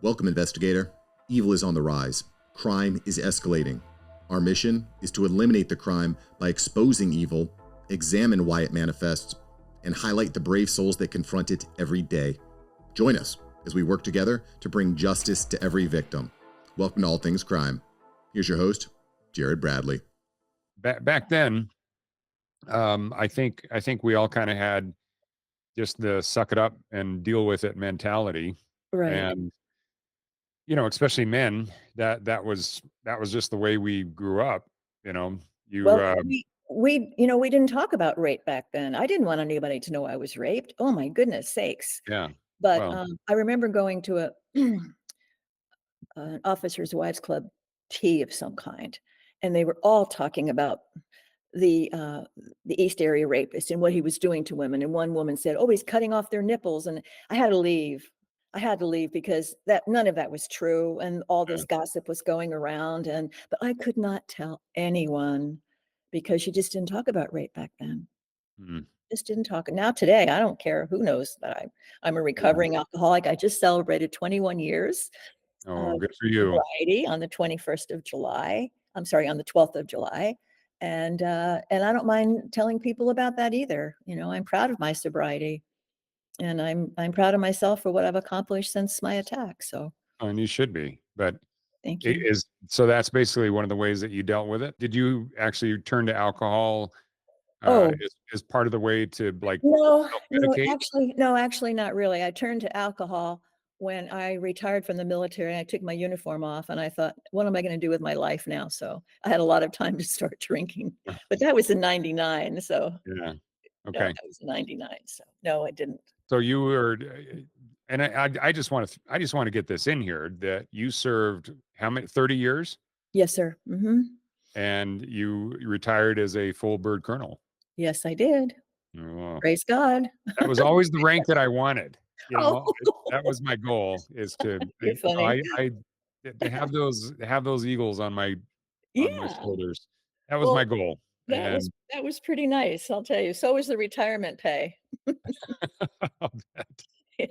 Welcome, investigator. Evil is on the rise. Crime is escalating. Our mission is to eliminate the crime by exposing evil, examine why it manifests, and highlight the brave souls that confront it every day. Join us as we work together to bring justice to every victim. Welcome to All Things Crime. Here's your host, Jared Bradley. Back then, I think we all kind of had just the suck it up and deal with it mentality, Right. and especially men. That was just the way we grew up. You know, you Well, we didn't talk about rape back then. I didn't want anybody to know I was raped. Oh my goodness sakes. yeah. But, Well, I remember going to an officers' wives club tea of some kind, and they were all talking about the, uh, the East Area Rapist and what he was doing to women, and one woman said, "Oh, he's cutting off their nipples," and I had to leave. I had to leave because that none of that was true, and all yeah. this gossip was going around, but I could not tell anyone because you just didn't talk about rape back then. Mm, Just didn't talk. Now today, I don't care who knows that I'm a yeah. recovering alcoholic. I just celebrated 21 years Oh, of good for you. sobriety on the 21st of July. I'm sorry, on the 12th of July. And I don't mind telling people about that either. I'm proud of my sobriety, and I'm proud of myself for what I've accomplished since my attack. So And you should be, but thank it you. is so. That's basically one of the ways that you dealt with it. Did you actually turn to alcohol Oh, as part of the way to like no, self no, medicate? actually not really. I turned to alcohol when I retired from the military. I took my uniform off and I thought, what am I going to do with my life now? So I had a lot of time to start drinking. But that was in 99. So Yeah. no, Okay. that was in 99. So no, I didn't. So you were, and I just want to get this in here that you served how many 30 years, Yes, sir. and you retired as a full bird colonel. Yes, I did. Well, Praise God. that was always the rank that I wanted. Oh, That was my goal is to, you're funny. I to have those eagles on my Yeah. shoulders. That was my Well, goal, that was and that was pretty nice, I'll tell you. So was the retirement pay. Yeah.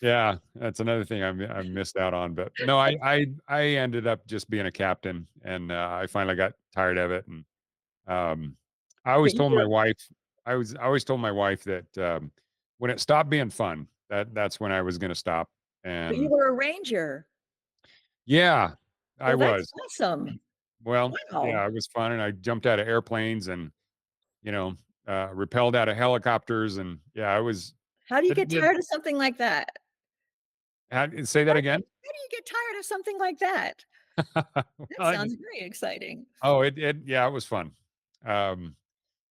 yeah, that's another thing I missed out on. But no, I ended up just being a captain, and I finally got tired of it. And um, I But always you told my were wife, I always told my wife that when it stopped being fun, that's when I was going to stop. but you And were a ranger. yeah, I Well, that's was. awesome. Well, yeah, Wow. it was fun, and I jumped out of airplanes, and you know, repelled out of helicopters, and yeah, I was. How do you It get did. tired of something like that? Say that again. How do you get tired of something like that? That Well, sounds very exciting. oh, yeah, it was fun. Um,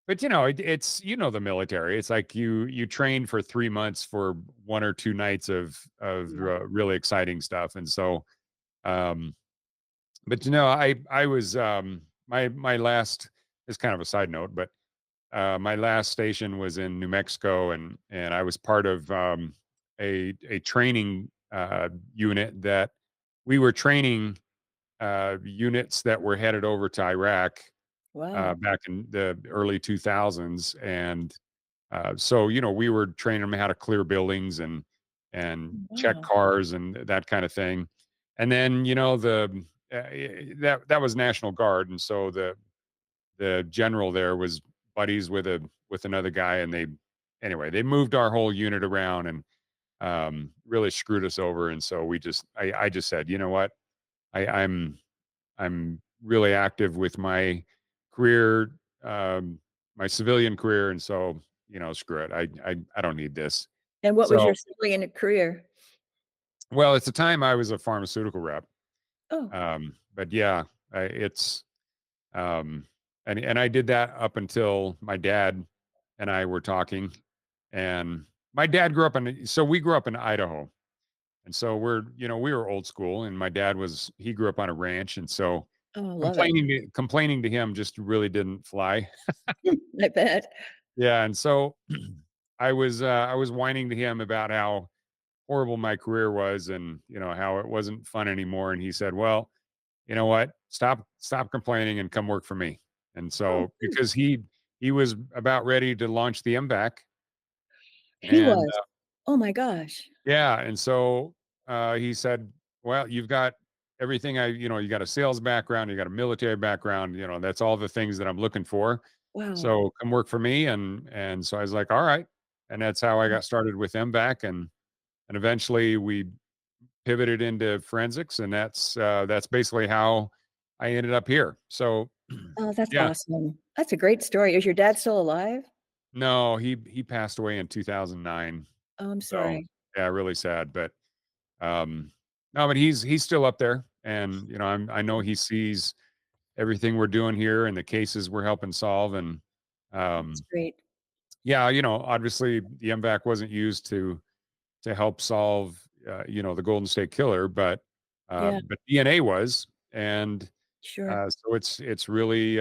but it's the military. It's like you train for 3 months for 1 or 2 nights of Yeah. really exciting stuff, and so, um, but I was my last is kind of a side note, but my last station was in New Mexico, and I was part of a training unit that we were training units that were headed over to Iraq Wow. back in the early 2000s, and so we were training them how to clear buildings and check Wow. cars and that kind of thing. And then that was National Guard, and so the general there was buddies with another guy, and they moved our whole unit around and really screwed us over. And so I just said, you know what, I'm really active with my career, my civilian career, and so screw it. I don't need this. And what was your So civilian career? well, at the time I was a pharmaceutical rep, Oh, but yeah, it's um, and I did that up until my dad and I were talking, and my dad grew up we grew up in Idaho, and so we were old school, and my dad he grew up on a ranch, and so oh, I love it. complaining to him just really didn't fly. I bet. Yeah, and so I was whining to him about how horrible my career was, and how it wasn't fun anymore, and he said, "Well, you know what? Stop complaining and come work for me." And Oh, so good. because he was about ready to launch the MVAC, He and was. Oh my gosh. yeah, and so he said, well, you've got everything you got a sales background, you got a military background, that's all the things that I'm looking for. Wow. So come work for me. And so I was like, all right. And that's how I Mm. got started with them back. And eventually we pivoted into forensics. And that's basically how I ended up here. So Oh, that's yeah, awesome. That's a great story. Is your dad still alive? no, he passed away in 2009. Oh, I'm So sorry. yeah, really sad. But no, but he's still up there. And I know Yeah, he sees everything we're doing here and the cases we're helping solve. And that's um, great. yeah, obviously the MVAC wasn't used to help solve the Golden State Killer, Yeah, but DNA was, and sure. so it's really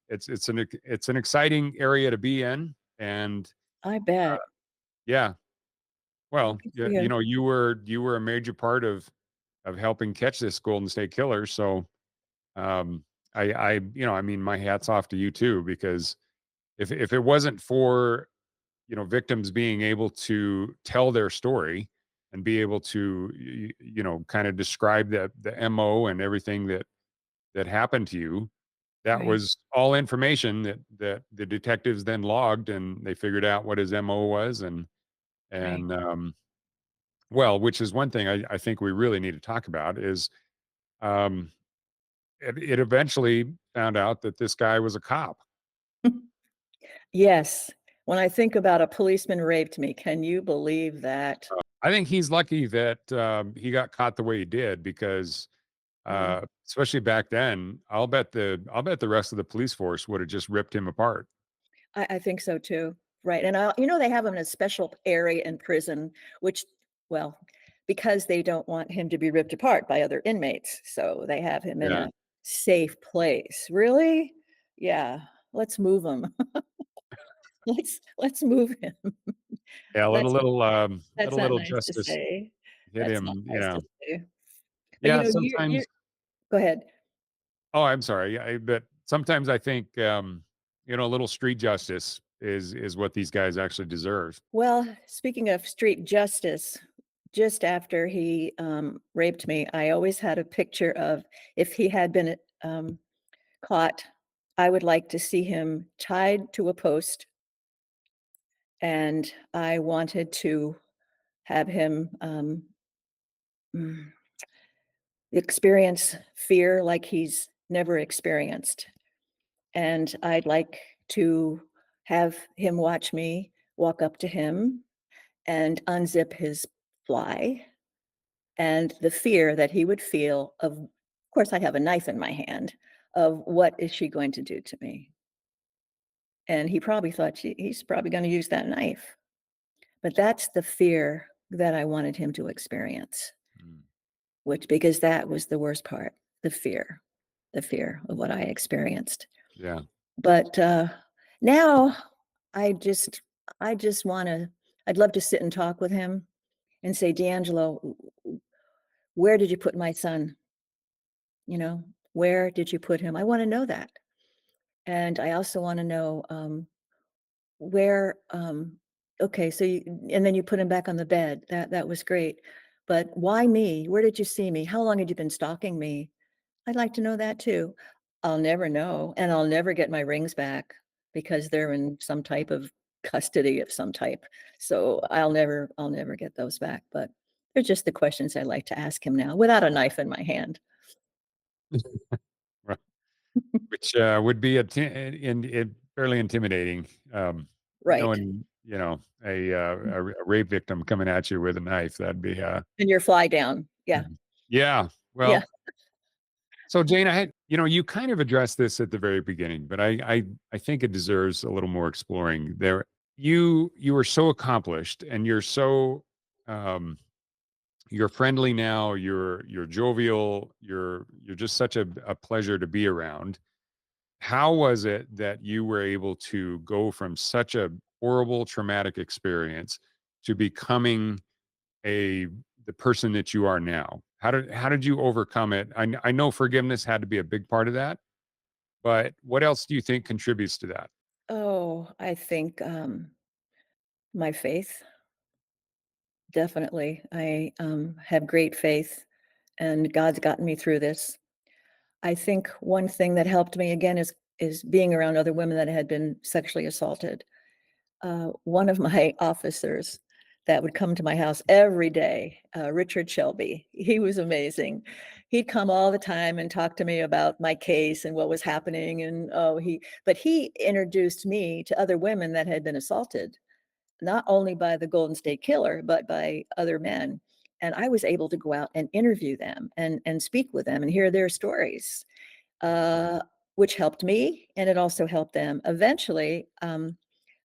it's an exciting area to be in. And I bet. yeah, Well, well, good for yeah, you. you were a major part of helping catch this Golden State Killer. So um, I mean, my hat's off to you too, because if it wasn't for victims being able to tell their story and be able to kind of describe the mo and everything that happened to you, that Right, was all information that the detectives then logged, and they figured out what his mo was. right. And well, which is one thing I think we really need to talk about is um it eventually found out that this guy was a cop. Yes. When I think about a policeman raped me, can you believe that? I think he's lucky that he got caught the way he did, because Yeah, especially back then, I'll bet the rest of the police force would have just ripped him apart. I think so too. Right. And they have him in a special area in prison, which, well, because they don't want him to be ripped apart by other inmates. So they have him in Yeah, a safe place. Really? Yeah. Let's move him. Let's move him. yeah, That's let a not little nice to justice say. hit That's not him. nice to say. But, Yeah, you sometimes. go ahead. Oh, I'm sorry. But sometimes I think a little street justice is what these guys actually deserve. Well, speaking of street justice, just after he, raped me, I always had a picture of if he had been, caught, I would like to see him tied to a post, and I wanted to have him, mm, experience fear like he's never experienced. And I'd like to have him watch me walk up to him and unzip his fly, and the fear that he would feel of course, I have a knife in my hand, of what is she going to do to me? And he probably thought he's probably gonna use that knife. But that's the fear that I wanted him to experience, Mm, which because that was the worst part, the fear of what I experienced. yeah. But, now I just I just wanna I'd love to sit and talk with him and say, "D'Angelo, where did you put my son?" You know, "Where did you put him?" I wanna know that. And I also wanna know, where, okay, so you and then you put him back on the bed. That was great. But why me? Where did you see me? How long had you been stalking me? I'd like to know that too. I'll never know, and I'll never get my rings back because they're in some type of custody of some type. So I'll never get those back, but they're just the questions I like to ask him now without a knife in my hand. Right. Which would be fairly intimidating, Right. knowing a rape victim coming at you with a knife. That'd be And your fly down. Yeah. yeah. Yeah. Well, so Jane, I had you kind of addressed this at the very beginning, but I think it deserves a little more exploring. You were so accomplished, and um, you're friendly now. You're jovial. You're just such a pleasure to be around. How was it that you were able to go from such a horrible traumatic experience to becoming a the person that you are now? How did you overcome it? I know forgiveness had to be a big part of that, but what else do you think contributes to that? Oh, I think, my faith, definitely. I, have great faith and God's gotten me through this. I think one thing that helped me again is being around other women that had been sexually assaulted. One of my officers that would come to my house every day, Richard Shelby, he was amazing. He'd come all the time and talk to me about my case and what was happening. And but he introduced me to other women that had been assaulted, not only by the Golden State Killer, but by other men. And I was able to go out and interview them and speak with them and hear their stories, uh, which helped me, and it also helped them. Eventually,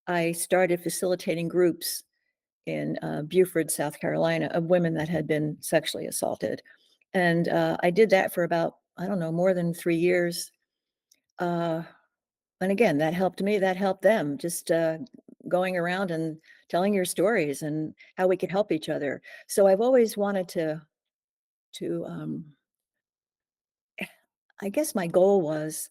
I started facilitating groups in Beaufort, South Carolina, of women that had been sexually assaulted. And I did that for about, I don't know, more than 3 years. Uh, and again, that helped me, that helped them, just going around and telling your stories and how we could help each other. So I've always wanted to I guess my goal was,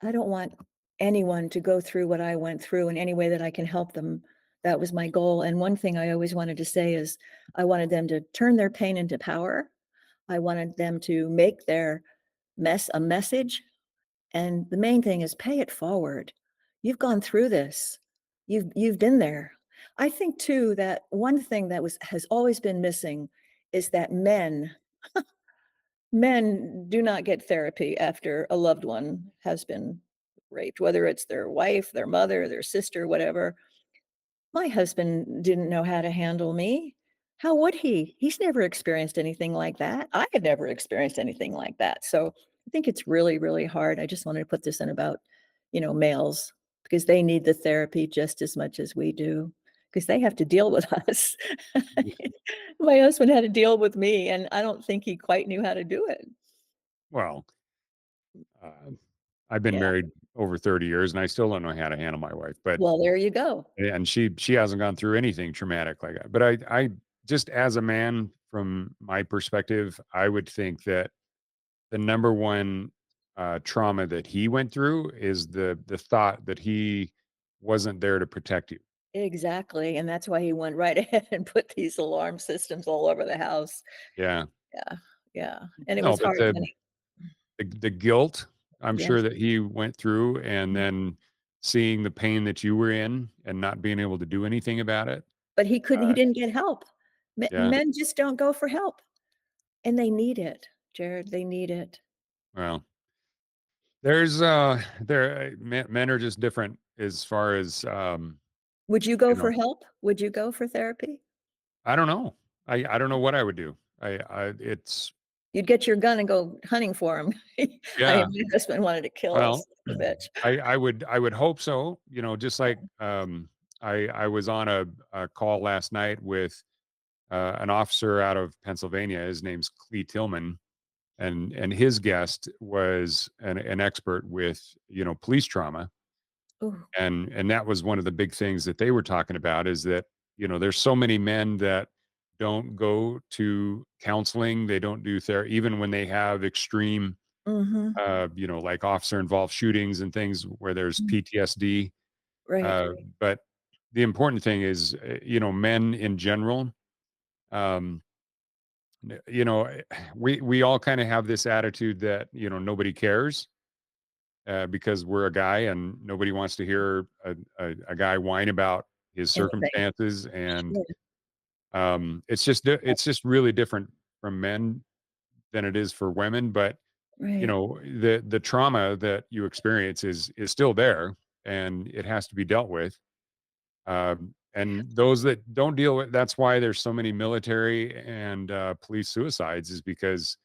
I don't want anyone to go through what I went through in any way that I can help them. That was my goal. And one thing I always wanted to say is I wanted them to turn their pain into power. I wanted them to make their mess a message. And the main thing is pay it forward. You've gone through this. You've been there. I think too that one thing that has always been missing is that men do not get therapy after a loved one has been raped, whether it's their wife, their mother, their sister, whatever. My husband didn't know how to handle me. How would he? He's never experienced anything like that. I had never experienced anything like that. So I think it's really, really hard. I just wanted to put this in about, males, because they need the therapy just as much as we do, because they have to deal with us. My husband had to deal with me, and I don't think he quite knew how to do it. Well, uh, I've been Yeah. married over 30 years and I still don't know how to handle my wife, but Well, there you go. and she hasn't gone through anything traumatic like that. But I just as a man from my perspective, I would think that the number one trauma that he went through is the thought that he wasn't there to protect you. Exactly, and that's why he went right ahead and put these alarm systems all over the house. Yeah. Yeah, yeah, and it No, was but hard when he the guilt I'm sure yes. that he went through, and Mm. then seeing the pain that you were in and not being able to do anything about it. But he Uh, didn't get help. Me yeah. Men just don't go for help, and they need it, Jared, they need it. Well, there's men are just different as far as Would you you go for know. help? Would you go for therapy? I don't know. I don't know what I would do. I it's You'd get your gun and go hunting for him. yeah. My husband wanted to kill Well, us, son of a bitch. I would hope so. Just like I was on a call last night with an officer out of Pennsylvania. His name's Clee Tillman, and his guest was an expert with police trauma, Ooh, and that was one of the big things that they were talking about is that there's so many men that don't go to counseling, they don't do therapy even when they have extreme mhm, like officer involved shootings and things where there's mm, PTSD. right, But the important thing is, men in general, um, we all kind of have this attitude that nobody cares because we're a guy and nobody wants to hear a guy whine about his anything. circumstances, and Sure, it's just really different from men than it is for women. But right, the trauma that you experience is still there, and it has to be dealt with. And those that don't deal with, that's why there's so many military and police suicides, is because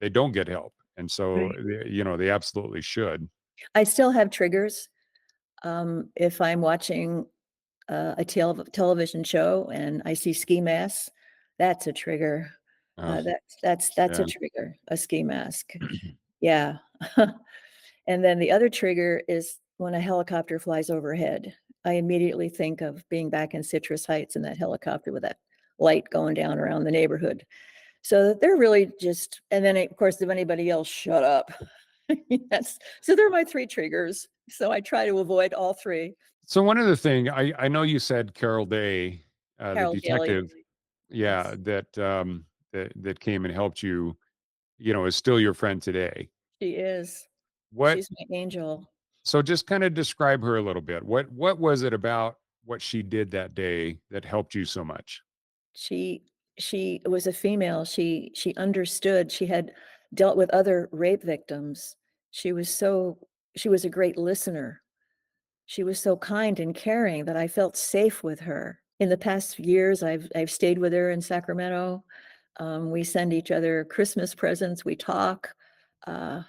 they don't get help, and so right. they absolutely should. I still have triggers. If I'm watching a television show and I see ski masks, that's a trigger. uh, That's a yeah. trigger, a ski mask. Yeah. And then the other trigger is when a helicopter flies overhead. I immediately think of being back in Citrus Heights in that helicopter with that light going down around the neighborhood. So that they're really just, and then of course, if anybody yells, shut up. That's so they're my three triggers. So I try to avoid all three. So one other thing, I know you said Carol Day, the Carol Daly. detective, yeah, Yes. that came and helped you. is still your friend today. She is. What She's my angel. So just kind of describe her a little bit. What was it about what she did that day that helped you so much? She she was a female. She understood. She had dealt with other rape victims. She was so she was a great listener. She was so kind and caring that I felt safe with her. In the past years, I've stayed with her in Sacramento. We send each other Christmas presents. We talk.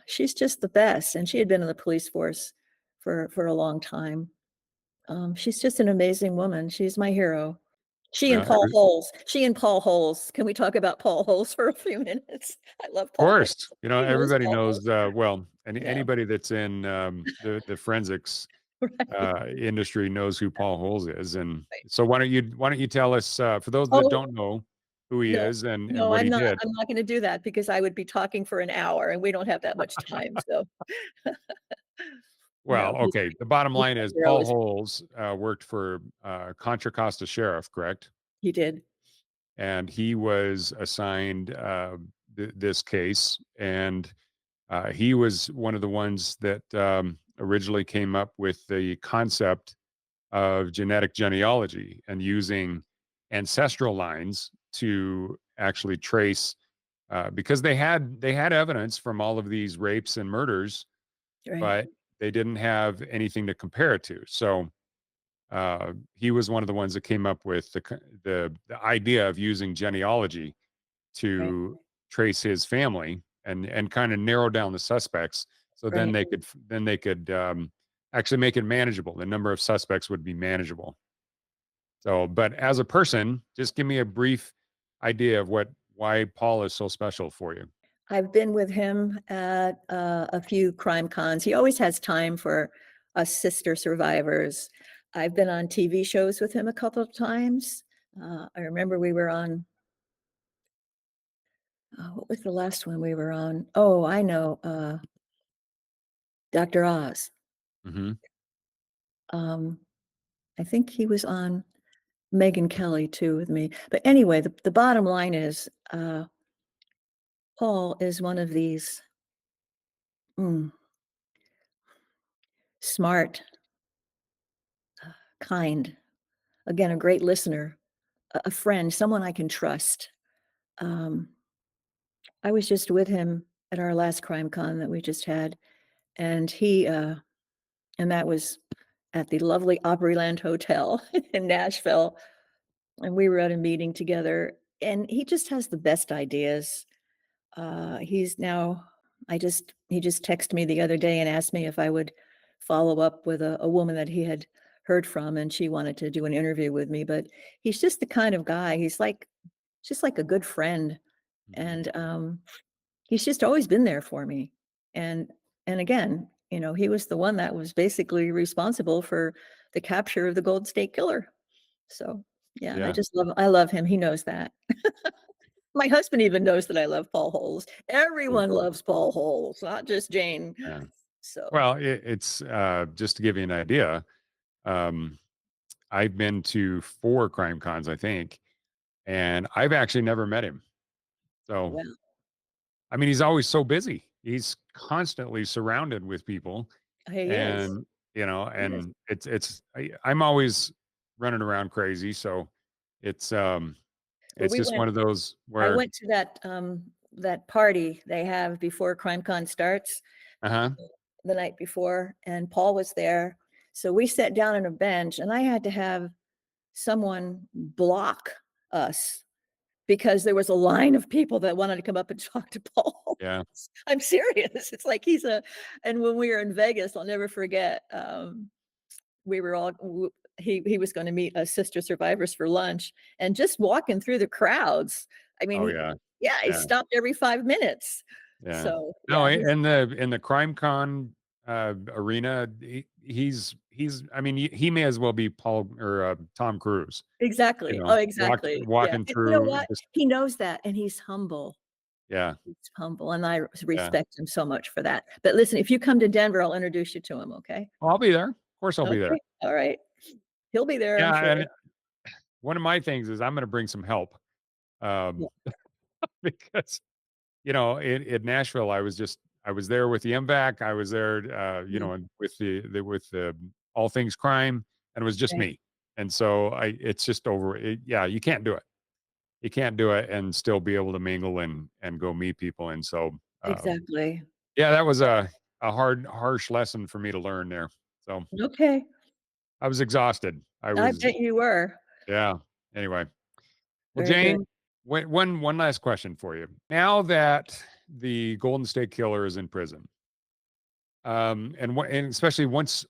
She's just the best, and she had been in the police force for a long time. She's just an amazing woman. She's my hero. She and Well, Paul Holes. She and Paul Holes. Can we talk about Paul Holes for a few minutes? I love Paul Holes. course, He knows everybody Paul Holes. knows, well, Yeah, anybody that's in, the forensics, right, industry knows who Paul Holes is, and right. so why don't you tell us, for those that Oh, don't know who he no. is and No, what he did? I'm not gonna do that because I would be talking for an hour, and we don't have that much time, so no, Well, okay, the bottom he's line my is hero. Paul Holes, worked for, Contra Costa Sheriff, correct? He did, And he was assigned, this case, and he was one of the ones that originally came up with the concept of genetic genealogy and using ancestral lines to actually trace, because they had evidence from all of these rapes and murders, right, but they didn't have anything to compare it to. So he was one of the ones that came up with the idea of using genealogy right, to trace his family and kind of narrow down the suspects. So then right. they could actually make it manageable. The number of suspects would be manageable. So, but as a person, just give me a brief idea of why Paul is so special for you. I've been with him at, a few crime cons. He always has time for us sister survivors. I've been on TV shows with him a couple of times. I remember we were on what was the last one we were on? Oh, I know, Dr. Oz. Hmm. Um, I think he was on Megyn Kelly too with me. But anyway, the bottom line is, Paul is one of these, mm, smart, kind, again, a great listener, a friend, someone I can trust. Um, I was just with him at our last crime con that we just had, and and that was at the lovely Opryland Hotel in Nashville, and we were at a meeting together, and he just has the best ideas. He's now he just texted me the other day and asked me if I would follow up with a woman that he had heard from, and she wanted to do an interview with me, but he's just the kind of guy, he's like just like a good friend, Hmm. and, he's just always been there for me, and again, he was the one that was basically responsible for the capture of the Gold State Killer. So, yeah, and Yeah. I love him, he knows that. My husband even knows that I love Paul Holes. Cool. Everyone loves Paul Holes, not just Jane. Yeah. So, Well, it's just to give you an idea. Um, I've been to 4 crime cons, I think, and I've actually never met him. So, well, I mean, he's always so busy. He's constantly surrounded with people, he is. and He is. and I'm always running around crazy. So it's Well, it's just one of those I where, went to that party they have before CrimeCon starts, uh-huh, the night before, and Paul was there. So we sat down on a bench, and I had to have someone block us because there was a line of people that wanted to come up and talk to Paul. yeah, I'm serious. It's like and when we were in Vegas, I'll never forget, we were all he was going to meet us sister survivors for lunch, and just walking through the crowds. I mean, oh yeah, yeah, he yeah, stopped every 5 minutes. yeah. So No, yeah, he's in the crime con arena, he's I mean, he may as well be Paul or Tom Cruise, exactly. Oh, exactly. Yeah. walking And you know through what? just, He knows that, and he's humble. yeah, He's humble, and I yeah. respect him so much for that. But listen, if you come to Denver, I'll introduce you to him. Okay. Well, I'll be there. Of course, I'll be there. Okay. All right. He'll be there, I'm Yeah, sure. and one of my things is I'm going to bring some help, Yeah. um, because in Nashville, I was there with the MVAC. I was there, Mm, and with with the all things crime, and it was just right. me. And so it's just over. Yeah, you can't do it. You can't do it and still be able to mingle and go meet people. And so, Exactly. yeah, that was a harsh lesson for me to learn there. So Okay. I was exhausted. I I was, bet you were. yeah. Anyway, well, Very good. Jane, one last question for you. Now that the Golden State Killer is in prison, and especially once,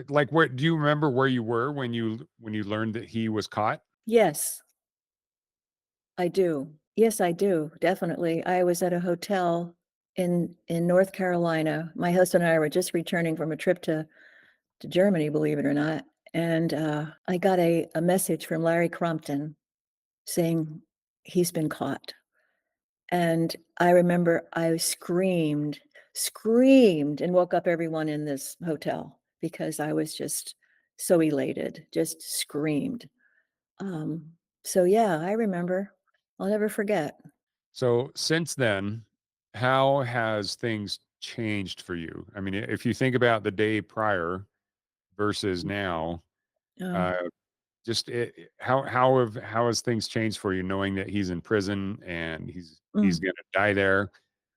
like, where do you remember where you were when you learned that he was caught? Yes, I do. Yes, I do, definitely. I was at a hotel in North Carolina. My husband and I were just returning from a trip to Germany, believe it or not, and, I got a message from Larry Crompton saying he's been caught, and I remember I screamed, and woke up everyone in this hotel because I was just so elated, just screamed. Um, so yeah, I remember. I'll never forget. So since then, how has things changed for you? I mean, if you think about the day prior versus now, Oh, uh, just how has things changed for you knowing that he's in prison and he's mm, gonna die there?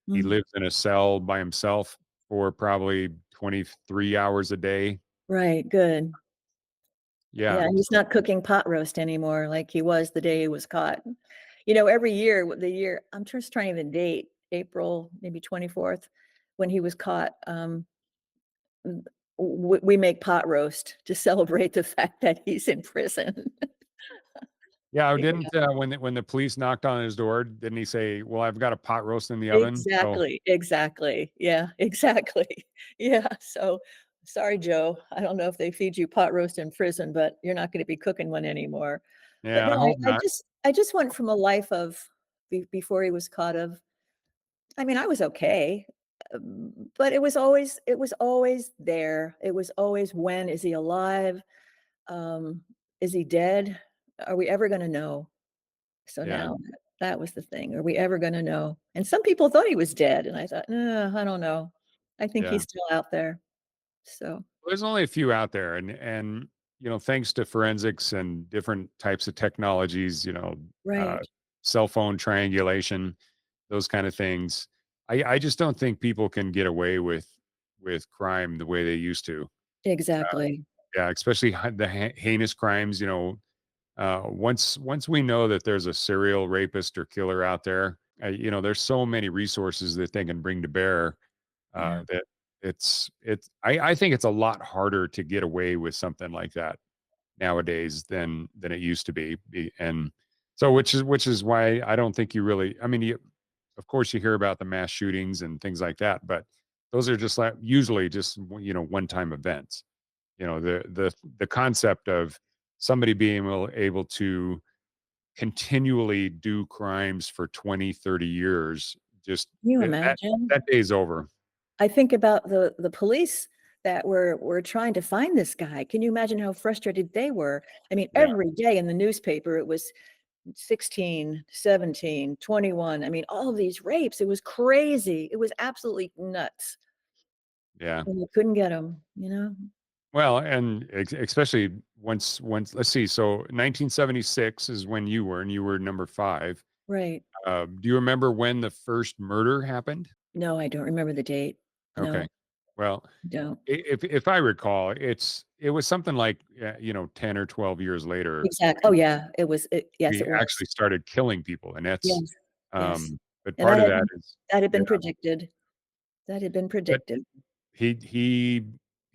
He mm, lives in a cell by himself for probably 23 hours a day. right, good. Yeah. Yeah, he's not cooking pot roast anymore like he was the day he was caught. You know, every year, the year I'm just trying to date, April, maybe 24th, when he was caught, w we make pot roast to celebrate the fact that he's in prison. Yeah, Yeah. didn't, when the police knocked on his door, didn't he say, "Well, I've got a pot roast in the oven." So, Exactly, exactly. Yeah, exactly. Yeah, so, sorry, Joe. I don't know if they feed you pot roast in prison, but you're not gonna be cooking one anymore. But yeah, no, I hope not. I just went from a life of before he was caught of I mean, I was okay, but it was always there. It was always, "When? Is he alive? Um, is he dead? Are we ever gonna know?" So Yeah, now that was the thing. Are we ever gonna know? And some people thought he was dead, and I thought, I don't know. I think yeah. he's still out there." So There's only a few out there, and thanks to forensics and different types of technologies, uh, right. cell phone triangulation, those kind of things. I just don't think people can get away with crime the way they used to. Exactly. Yeah, especially the heinous crimes. Once we know that there's a serial rapist or killer out there, there's so many resources that they can bring to bear, Yeah. that I think it's a lot harder to get away with something like that nowadays than it used to be. And so which is why I don't think you really, I mean, of course you hear about the mass shootings and things like that, but those are just like usually just one-time events. The concept of somebody being able to continually do crimes for 20, 30 years, just Can you that imagine? day's over. I think about the police that were trying to find this guy. Can you imagine how frustrated they were? I mean, Yeah, every day in the newspaper, it was 16, 17, 21. I mean, all of these rapes. It was crazy. It was absolutely nuts. yeah. And you couldn't get them, you know? Well, and especially once let's see, so 1976 is when you were number 5. Right. Do you remember when the first murder happened? No, I don't remember the date. Okay. No, Well, don't. if I recall, it was something like, 10 or 12 years later, Exact Oh, yeah, yes, we it was. actually started killing people, and that's, Yes, yes. but And part of that is, that had yeah, been predicted. That had been but predicted. he he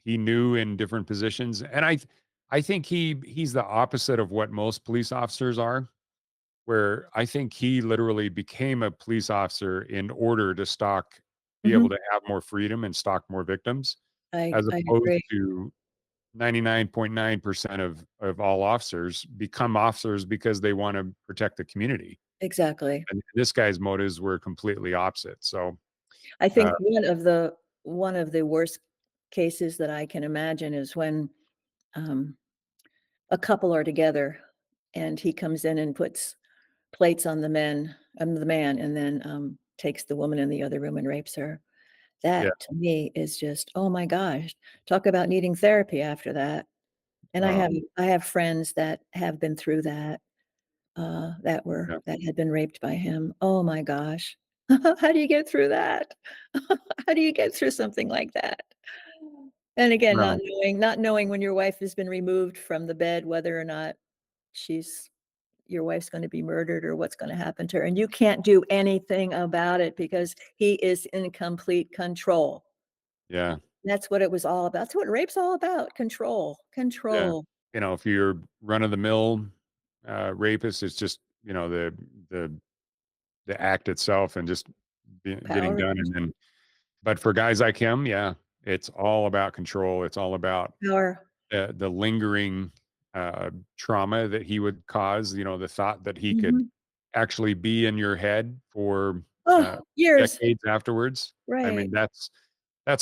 he knew in different positions, and I think he's the opposite of what most police officers are, where I think he literally became a police officer in order to be able Mhm. to have more freedom and stalk more victims, as I opposed agree. to 99.9% of all officers become officers because they want to protect the community. Exactly. And this guy's motives were completely opposite. So, I uh, think one of the worst cases that I can imagine is when, um, a couple are together and he comes in and puts plates on the man, the man, and then, takes the woman in the other room and rapes her. Yeah. That to me is just, oh my gosh, talk about needing therapy after that. And Uh, I have friends that have been through that, yeah. that had been raped by him. Oh my gosh. How do you get through that? How do you get through something like that? And again, Well, not knowing when your wife has been removed from the bed, whether or not she's your wife's going to be murdered or what's going to happen to her. And you can't do anything about it because he is in complete control. yeah. That's what it was all about. That's what rape's all about. Control, Yeah. control, If you're run of the mill rapist, it's just, the the act itself and just getting power, done. And then, but for guys like him, yeah, it's all about control. It's all about power. the lingering trauma that he would cause. The thought that he could Mhm. actually be in your head for uh, Oh, years. decades afterwards. I Right. mean, that's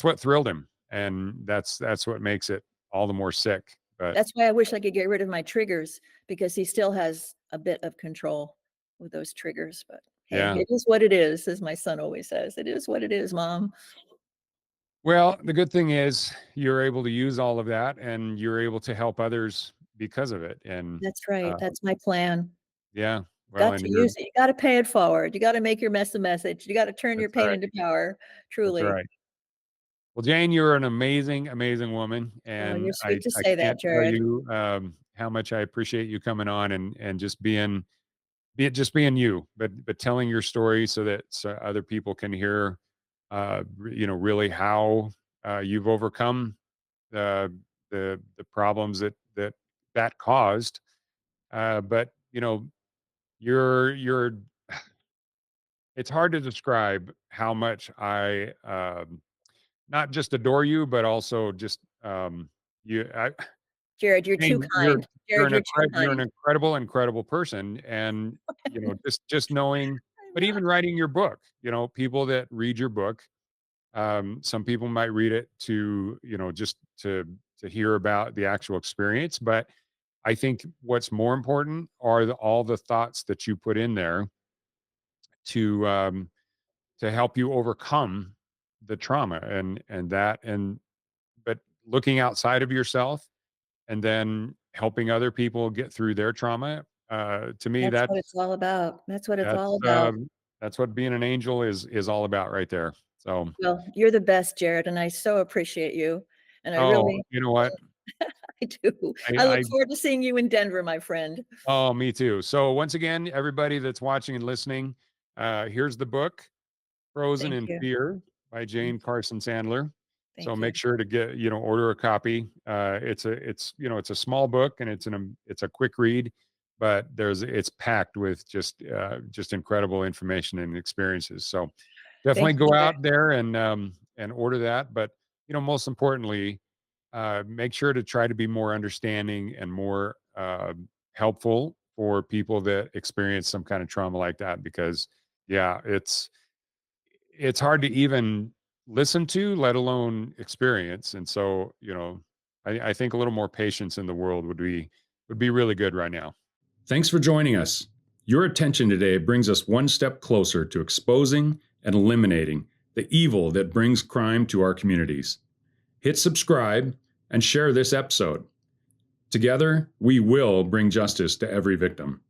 what thrilled him, and that's what makes it all the more sick. But That's why I wish I could get rid of my triggers because he still has a bit of control with those triggers. But hey, yeah, it is what it is, as my son always says. It is what it is, mom. well, the good thing is you're able to use all of that, and you're able to help others because of it. And That's right. uh, That's my plan. yeah, well, Got and to you're use it. You got to pay it forward. You got to make your mess a message. You got to turn your that's pain right. into power. That's Truly. right. Well, Jane, you're an amazing, amazing woman, Oh, and you're I sweet to I say that, can't tell Jared. you how much I appreciate you coming on and just just being you, but telling your story so other people can hear, really how you've overcome the problems that caused. But you're it's hard to describe how much I not just adore you, but also just you. Jared, you're too Jane, kind. Jared, you're too you're an kind. incredible person, and just knowing, I'm but even not. writing your book, people that read your book, some people might read it to just to hear about the actual experience, but I think what's more important are all the thoughts that you put in there to help you overcome the trauma and but looking outside of yourself and then helping other people get through their trauma. To me, That's what it's all about. That's what it's all that's about. that's what being an angel is all about right there. So, Well, you're the best, Jared, and I so appreciate you. And I oh, really, you know what? I do. I look I forward to seeing you in Denver, my friend. oh, me too. So once again, everybody that's watching and listening, here's the book, Frozen Thank in you. Fear by Thank Jane you. Carson-Sandler. So Thank make you. sure to order a copy. It's a small book and it's a quick read, but it's packed with just incredible information and experiences. So definitely Thank go you, Jared. out there and order that. But most importantly, make sure to try to be more understanding and more helpful for people that experience some kind of trauma like that, because yeah, it's hard to even listen to, let alone experience. And so, I think a little more patience in the world would be really good right now. Thanks for joining us. Your attention today brings us one step closer to exposing and eliminating the evil that brings crime to our communities. Hit subscribe and share this episode. Together, we will bring justice to every victim.